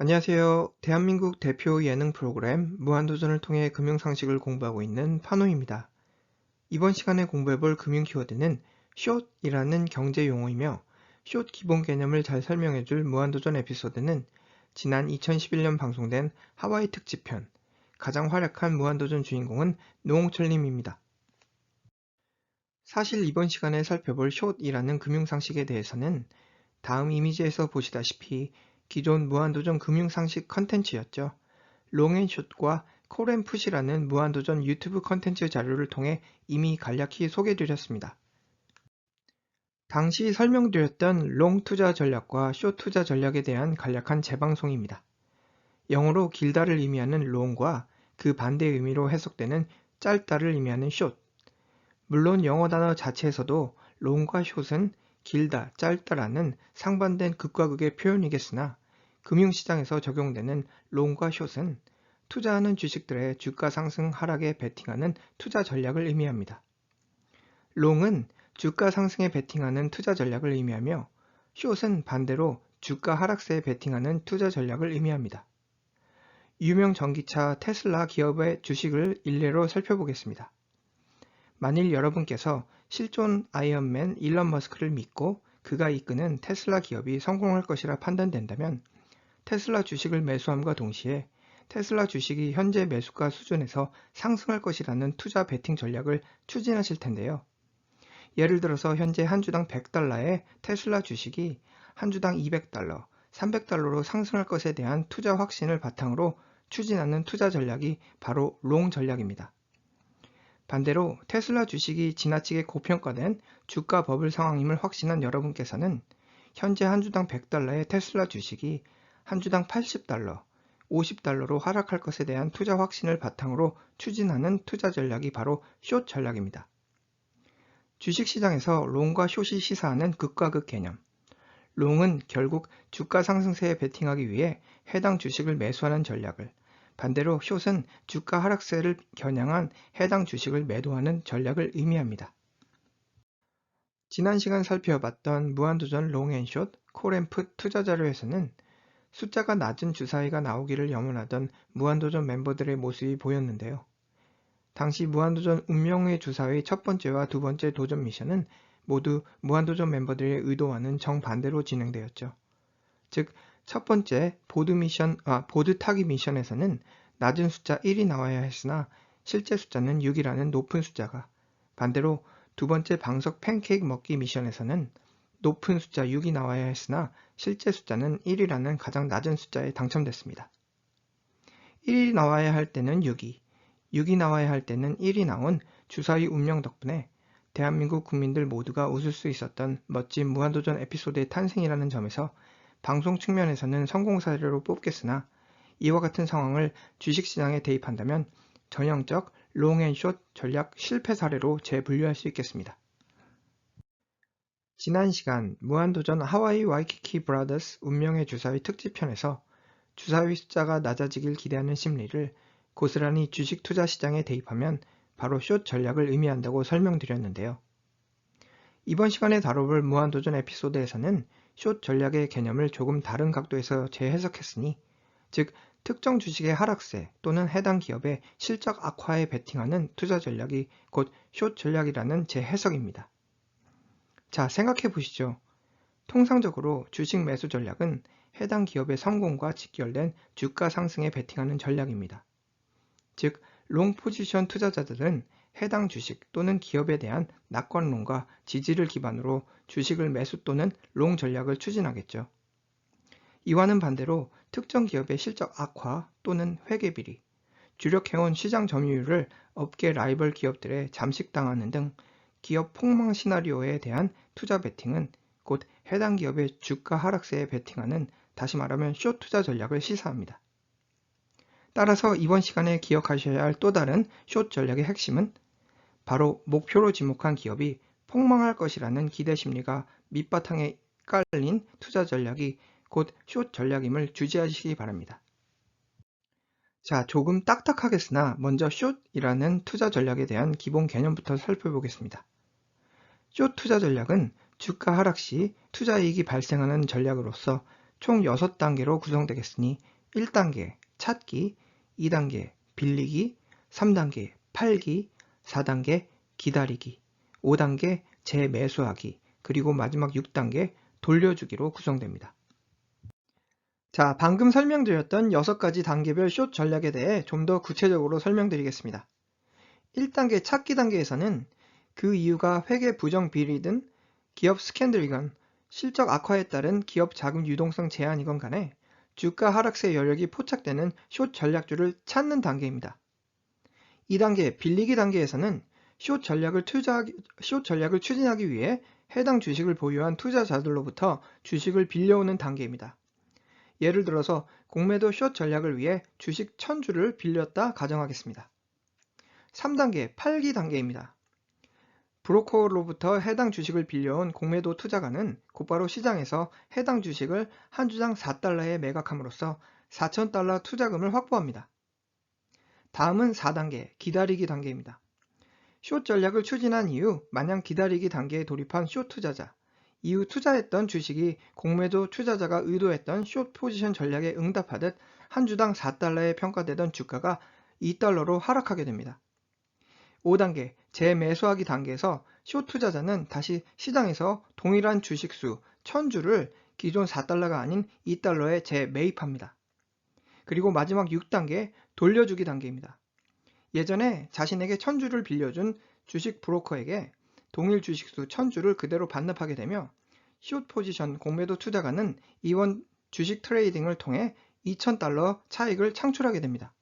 안녕하세요. 대한민국 대표 예능 프로그램 무한도전을 통해 금융상식을 공부하고 있는 파노입니다. 이번 시간에 공부해볼 금융 키워드는 숏이라는 경제 용어이며 숏 기본 개념을 잘 설명해줄 무한도전 에피소드는 지난 2011년 방송된 하와이 특집편 가장 활약한 무한도전 주인공은 노홍철님입니다. 사실 이번 시간에 살펴볼 숏이라는 금융상식에 대해서는 다음 이미지에서 보시다시피 기존 무한도전 금융상식 컨텐츠였죠. 롱앤숏과 콜앤풋이라는 무한도전 유튜브 컨텐츠 자료를 통해 이미 간략히 소개드렸습니다. 당시 설명드렸던 롱 투자 전략과 숏 투자 전략에 대한 간략한 재방송입니다. 영어로 길다를 의미하는 롱과 그 반대 의미로 해석되는 짧다를 의미하는 숏. 물론 영어 단어 자체에서도 롱과 숏은 길다, 짧다라는 상반된 극과 극의 표현이겠으나 금융시장에서 적용되는 롱과 숏은 투자하는 주식들의 주가 상승 하락에 베팅하는 투자 전략을 의미합니다. 롱은 주가 상승에 베팅하는 투자 전략을 의미하며 숏은 반대로 주가 하락세에 베팅하는 투자 전략을 의미합니다. 유명 전기차 테슬라 기업의 주식을 일례로 살펴보겠습니다. 만일 여러분께서 실존 아이언맨 일론 머스크를 믿고 그가 이끄는 테슬라 기업이 성공할 것이라 판단된다면 테슬라 주식을 매수함과 동시에 테슬라 주식이 현재 매수가 수준에서 상승할 것이라는 투자 베팅 전략을 추진하실 텐데요. 예를 들어서 현재 한 주당 100달러의 테슬라 주식이 한 주당 200달러, 300달러로 상승할 것에 대한 투자 확신을 바탕으로 추진하는 투자 전략이 바로 롱 전략입니다. 반대로 테슬라 주식이 지나치게 고평가된 주가 버블 상황임을 확신한 여러분께서는 현재 한 주당 100달러의 테슬라 주식이 한 주당 80달러, 50달러로 하락할 것에 대한 투자 확신을 바탕으로 추진하는 투자 전략이 바로 숏 전략입니다. 주식시장에서 롱과 숏이 시사하는 극과 극 개념. 롱은 결국 주가 상승세에 베팅하기 위해 해당 주식을 매수하는 전략을, 반대로 숏은 주가 하락세를 겨냥한 해당 주식을 매도하는 전략을 의미합니다. 지난 시간 살펴봤던 무한도전 롱앤숏, 콜앤풋 투자 자료에서는 숫자가 낮은 주사위가 나오기를 염원하던 무한도전 멤버들의 모습이 보였는데요. 당시 무한도전 운명의 주사위 첫 번째와 두 번째 도전 미션은 모두 무한도전 멤버들의 의도와는 정반대로 진행되었죠. 즉, 첫 번째 보드 타기 미션에서는 낮은 숫자 1이 나와야 했으나 실제 숫자는 6이라는 높은 숫자가, 반대로 두 번째 방석 팬케이크 먹기 미션에서는 높은 숫자 6이 나와야 했으나 실제 숫자는 1이라는 가장 낮은 숫자에 당첨됐습니다. 1이 나와야 할 때는 6이 나와야 할 때는 1이 나온 주사위 운명 덕분에 대한민국 국민들 모두가 웃을 수 있었던 멋진 무한도전 에피소드의 탄생이라는 점에서 방송 측면에서는 성공 사례로 뽑겠으나 이와 같은 상황을 주식시장에 대입한다면 전형적 롱앤숏 전략 실패 사례로 재분류할 수 있겠습니다. 지난 시간 무한도전 하와이 와이키키 브라더스 운명의 주사위 특집편에서 주사위 숫자가 낮아지길 기대하는 심리를 고스란히 주식 투자 시장에 대입하면 바로 숏 전략을 의미한다고 설명드렸는데요. 이번 시간에 다뤄볼 무한도전 에피소드에서는 숏 전략의 개념을 조금 다른 각도에서 재해석했으니, 즉 특정 주식의 하락세 또는 해당 기업의 실적 악화에 베팅하는 투자 전략이 곧 숏 전략이라는 재해석입니다. 자, 생각해 보시죠. 통상적으로 주식 매수 전략은 해당 기업의 성공과 직결된 주가 상승에 베팅하는 전략입니다. 즉, 롱 포지션 투자자들은 해당 주식 또는 기업에 대한 낙관론과 지지를 기반으로 주식을 매수 또는 롱 전략을 추진하겠죠. 이와는 반대로 특정 기업의 실적 악화 또는 회계비리, 주력해온 시장 점유율을 업계 라이벌 기업들에 잠식당하는 등 기업 폭망 시나리오에 대한 투자 베팅은 곧 해당 기업의 주가 하락세에 베팅하는, 다시 말하면 숏 투자 전략을 시사합니다. 따라서 이번 시간에 기억하셔야 할 또 다른 숏 전략의 핵심은 바로 목표로 지목한 기업이 폭망할 것이라는 기대 심리가 밑바탕에 깔린 투자 전략이 곧 숏 전략임을 주지하시기 바랍니다. 자, 조금 딱딱하겠으나 먼저 숏이라는 투자 전략에 대한 기본 개념부터 살펴보겠습니다. 숏 투자 전략은 주가 하락 시 투자 이익이 발생하는 전략으로서 총 6단계로 구성되겠으니 1단계 찾기, 2단계 빌리기, 3단계 팔기, 4단계 기다리기, 5단계 재매수하기, 그리고 마지막 6단계 돌려주기로 구성됩니다. 자, 방금 설명드렸던 6가지 단계별 숏 전략에 대해 좀 더 구체적으로 설명드리겠습니다. 1단계 찾기 단계에서는 그 이유가 회계 부정 비리든 기업 스캔들이건 실적 악화에 따른 기업 자금 유동성 제한이건 간에 주가 하락세 여력이 포착되는 숏 전략주를 찾는 단계입니다. 2단계 빌리기 단계에서는 숏 전략을 추진하기 위해 해당 주식을 보유한 투자자들로부터 주식을 빌려오는 단계입니다. 예를 들어서 공매도 숏 전략을 위해 주식 1000주를 빌렸다 가정하겠습니다. 3단계 팔기 단계입니다. 브로커로부터 해당 주식을 빌려온 공매도 투자가는 곧바로 시장에서 해당 주식을 한 주당 4달러에 매각함으로써 4,000달러 투자금을 확보합니다. 다음은 4단계 기다리기 단계입니다. 숏 전략을 추진한 이후 마냥 기다리기 단계에 돌입한 숏 투자자, 이후 투자했던 주식이 공매도 투자자가 의도했던 숏 포지션 전략에 응답하듯 한 주당 4달러에 평가되던 주가가 2달러로 하락하게 됩니다. 5단계 재매수하기 단계에서 숏 투자자는 다시 시장에서 동일한 주식수 1000주를 기존 4달러가 아닌 2달러에 재매입합니다. 그리고 마지막 6단계 돌려주기 단계입니다. 예전에 자신에게 1000주를 빌려준 주식 브로커에게 동일 주식수 1000주를 그대로 반납하게 되며 숏 포지션 공매도 투자가는 이번 주식 트레이딩을 통해 2000달러 차익을 창출하게 됩니다.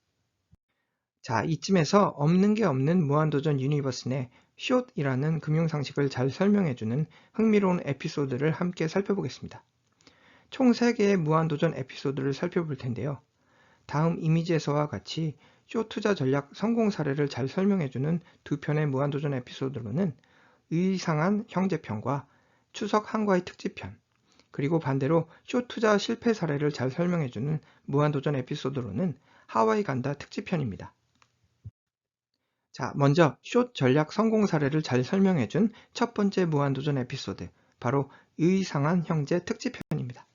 자, 이쯤에서 없는 게 없는 무한도전 유니버스 내 숏이라는 금융상식을 잘 설명해주는 흥미로운 에피소드를 함께 살펴보겠습니다. 총 3개의 무한도전 에피소드를 살펴볼 텐데요. 다음 이미지에서와 같이 숏 투자 전략 성공 사례를 잘 설명해주는 2편의 무한도전 에피소드로는 의상한 형제편과 추석 한과의 특집편, 그리고 반대로 숏 투자 실패 사례를 잘 설명해주는 무한도전 에피소드로는 하와이 간다 특집편입니다. 자, 먼저 숏 전략 성공 사례를 잘 설명해준 첫 번째 무한도전 에피소드, 바로 의상한 형제 특집편입니다.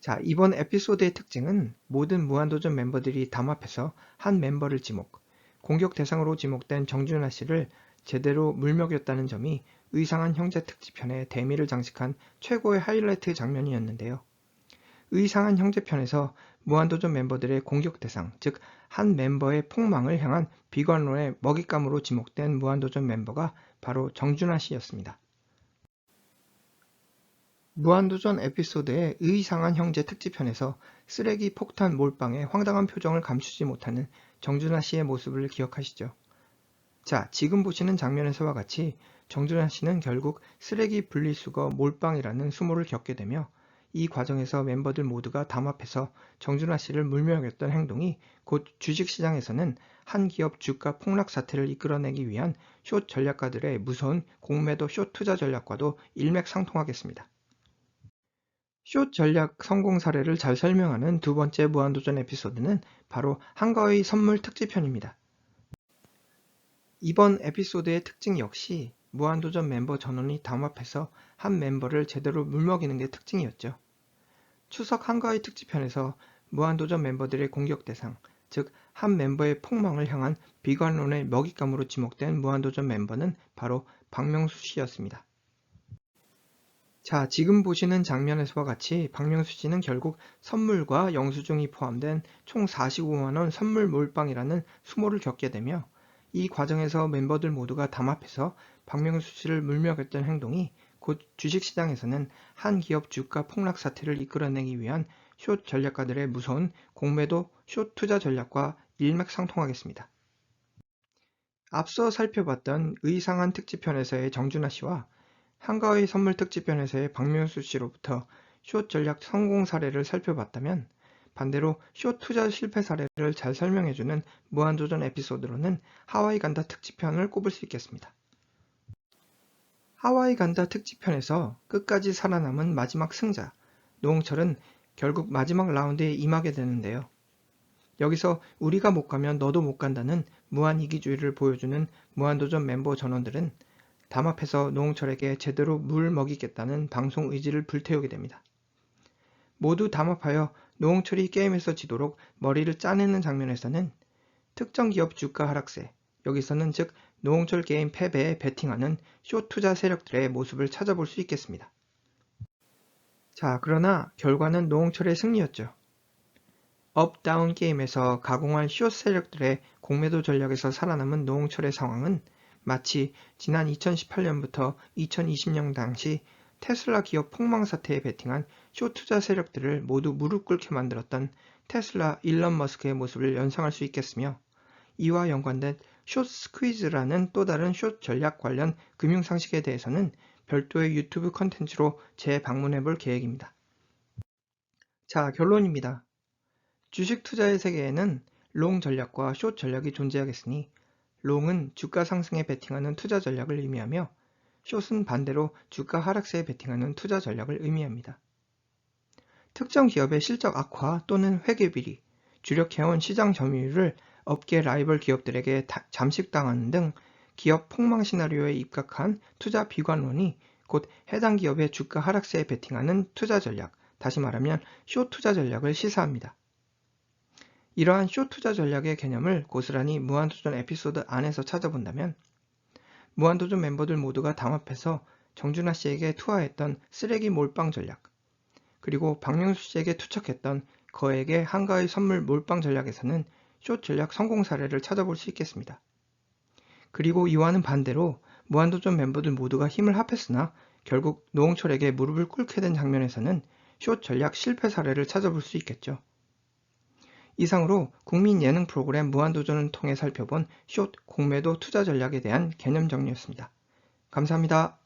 자, 이번 에피소드의 특징은 모든 무한도전 멤버들이 담합해서 한 멤버를 지목, 공격 대상으로 지목된 정준하 씨를 제대로 물먹였다는 점이 의상한 형제 특집편의 대미를 장식한 최고의 하이라이트 장면이었는데요. 의상한 형제편에서 무한도전 멤버들의 공격 대상, 즉 한 멤버의 폭망을 향한 비관론의 먹잇감으로 지목된 무한도전 멤버가 바로 정준하 씨였습니다. 무한도전 에피소드의 의상한 형제 특집편에서 쓰레기 폭탄 몰빵에 황당한 표정을 감추지 못하는 정준하 씨의 모습을 기억하시죠? 자, 지금 보시는 장면에서와 같이 정준하 씨는 결국 쓰레기 분리수거 몰빵이라는 수모를 겪게 되며 이 과정에서 멤버들 모두가 담합해서 정준하 씨를 물먹였던 행동이 곧 주식시장에서는 한 기업 주가 폭락 사태를 이끌어내기 위한 숏 전략가들의 무서운 공매도 숏 투자 전략과도 일맥상통하겠습니다. 숏 전략 성공 사례를 잘 설명하는 두 번째 무한도전 에피소드는 바로 한가위 선물 특집편입니다. 이번 에피소드의 특징 역시 무한도전 멤버 전원이 담합해서 한 멤버를 제대로 물먹이는 게 특징이었죠. 추석 한가위 특집편에서 무한도전 멤버들의 공격 대상, 즉 한 멤버의 폭망을 향한 비관론의 먹잇감으로 지목된 무한도전 멤버는 바로 박명수 씨였습니다. 자, 지금 보시는 장면에서와 같이 박명수 씨는 결국 선물과 영수증이 포함된 총 45만원 선물 몰빵이라는 수모를 겪게 되며 이 과정에서 멤버들 모두가 담합해서 박명수 씨를 물먹였던 행동이 곧 주식시장에서는 한 기업 주가 폭락 사태를 이끌어내기 위한 숏 전략가들의 무서운 공매도 숏 투자 전략과 일맥상통하겠습니다. 앞서 살펴봤던 의상한 특집편에서의 정준하 씨와 한가위 선물 특집편에서의 박명수 씨로부터 숏 전략 성공 사례를 살펴봤다면 반대로 숏 투자 실패 사례를 잘 설명해주는 무한도전 에피소드로는 하와이 간다 특집편을 꼽을 수 있겠습니다. 하와이 간다 특집편에서 끝까지 살아남은 마지막 승자, 노홍철은 결국 마지막 라운드에 임하게 되는데요. 여기서 우리가 못 가면 너도 못 간다는 무한 이기주의를 보여주는 무한도전 멤버 전원들은 담합해서 노홍철에게 제대로 물 먹이겠다는 방송 의지를 불태우게 됩니다. 모두 담합하여 노홍철이 게임에서 지도록 머리를 짜내는 장면에서는 특정 기업 주가 하락세, 여기서는 즉 노홍철 게임 패배에 베팅하는 숏 투자 세력들의 모습을 찾아볼 수 있겠습니다. 자, 그러나 결과는 노홍철의 승리였죠. 업다운 게임에서 가공한 숏 세력들의 공매도 전략에서 살아남은 노홍철의 상황은 마치 지난 2018년부터 2020년 당시 테슬라 기업 폭망 사태에 베팅한 숏 투자 세력들을 모두 무릎 꿇게 만들었던 테슬라 일론 머스크의 모습을 연상할 수 있겠으며, 이와 연관된 숏 스퀴즈라는 또 다른 숏 전략 관련 금융 상식에 대해서는 별도의 유튜브 컨텐츠로 재방문해 볼 계획입니다. 자, 결론입니다. 주식 투자의 세계에는 롱 전략과 숏 전략이 존재하겠으니, 롱은 주가 상승에 베팅하는 투자 전략을 의미하며 숏은 반대로 주가 하락세에 베팅하는 투자 전략을 의미합니다. 특정 기업의 실적 악화 또는 회계비리, 주력해온 시장 점유율을 업계 라이벌 기업들에게 잠식당하는 등 기업 폭망 시나리오에 입각한 투자 비관론이 곧 해당 기업의 주가 하락세에 베팅하는 투자 전략, 다시 말하면 숏 투자 전략을 시사합니다. 이러한 숏 투자 전략의 개념을 고스란히 무한도전 에피소드 안에서 찾아본다면, 무한도전 멤버들 모두가 담합해서 정준하 씨에게 투하했던 쓰레기 몰빵 전략, 그리고 박명수 씨에게 투척했던 거액의 한가위 선물 몰빵 전략에서는 숏 전략 성공 사례를 찾아볼 수 있겠습니다. 그리고 이와는 반대로 무한도전 멤버들 모두가 힘을 합했으나 결국 노홍철에게 무릎을 꿇게 된 장면에서는 숏 전략 실패 사례를 찾아볼 수 있겠죠. 이상으로 국민 예능 프로그램 무한도전을 통해 살펴본 숏 공매도 투자 전략에 대한 개념 정리였습니다. 감사합니다.